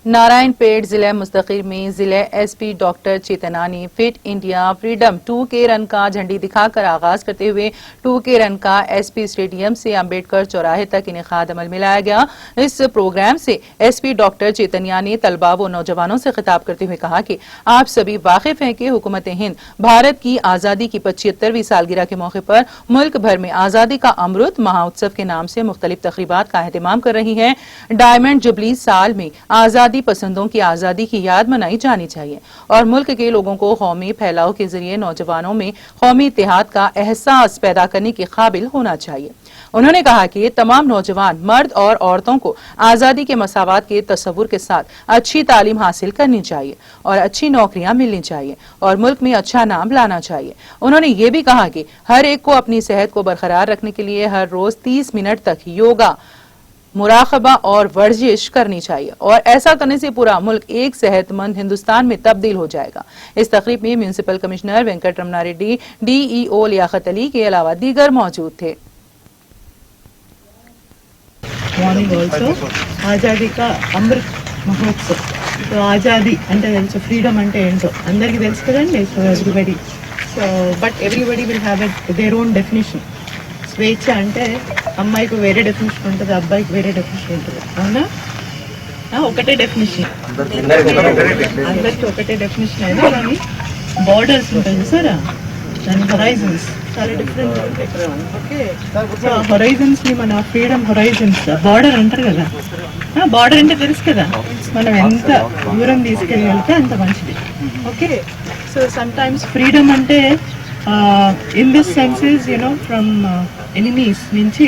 नारायणपेट जिला मुस्तकिर में जिला एसपी डॉक्टर चेतना ने फिट इंडिया फ्रीडम 2 के रन का झंडी दिखाकर आगाज करते हुए 2 के रन का एसपी स्टेडियम से अंबेडकर चौराहे तक इनेकाद अमल में लाया गया। इस प्रोग्राम से एसपी डॉक्टर चेतनिया ने तलबा व नौजवानों से खिताब करते हुए कहा कि आप सभी वाकिफ हैं कि हुकूमत हिंद भारत की आजादी की 75वीं सालगिरह के मौके पर मुल्क भर में आजादी का अमृत महोत्सव के नाम से मुख्तलिफ तकरीबात का एहतमाम कर रही है। डायमंड जुबली साल में आजादी पसंदों की आजादी की याद मनाई जानी चाहिए और मुल्क के लोगों को कौमी फैलाव के जरिए नौजवानों में कौमी इत्तेहाद का एहसास पैदा करने के काबिल होना चाहिए। उन्होंने कहा कि तमाम नौजवान मर्द और औरतों को आजादी के मसावात के तस्वुर के साथ अच्छी तालीम हासिल करनी चाहिए और अच्छी नौकरियां मिलनी चाहिए और मुल्क में अच्छा नाम लाना चाहिए। उन्होंने ये भी कहा कि हर एक को अपनी सेहत को बरकरार रखने के लिए हर रोज 30 मिनट तक योगा, मुराकबा और वर्जिश करनी चाहिए और ऐसा करने से पूरा मुल्क एक सेहतमंद हिंदुस्तान में तब्दील हो जाएगा। इस तकरीब में municipal commissioner Venkat Ramana Reddy, DEO Liaquat Ali के अलावा दीगर मौजूद थे। आजादी का अमृत महोत्सव, तो आजादी అంటే తెలుసు, ఫ్రీడమ్ అంటే ఏంటో అందరికీ తెలుసు కదండి, so everybody, so but everybody will have their own definition. స్వేచ్ఛ అంటే అమ్మాయికి వేరే డెఫినేషన్ ఉంటుంది, అబ్బాయికి వేరే డెఫినేషన్ ఉంటుంది, అవునా? ఒకటే డెఫినేషన్, అందరికి ఒకటే డెఫినేషన్ అయినా కానీ బార్డర్స్ ఉంటుంది సార్, దాని హొరైజన్స్ చాలా డిఫరెంట్ ఉంటాయి. ఓకే, సో హొరైజన్స్ ని మన ఫ్రీడమ్ హొరైజన్స్ బార్డర్ అంటారు కదా, బార్డర్ అంటే తెలుసు కదా, మనం ఎంత దూరం తీసుకెళ్ళగలిగితే అంత మంచిది. Okay, so some times freedom అంటే in this sense is, you know, from enemies నుంచి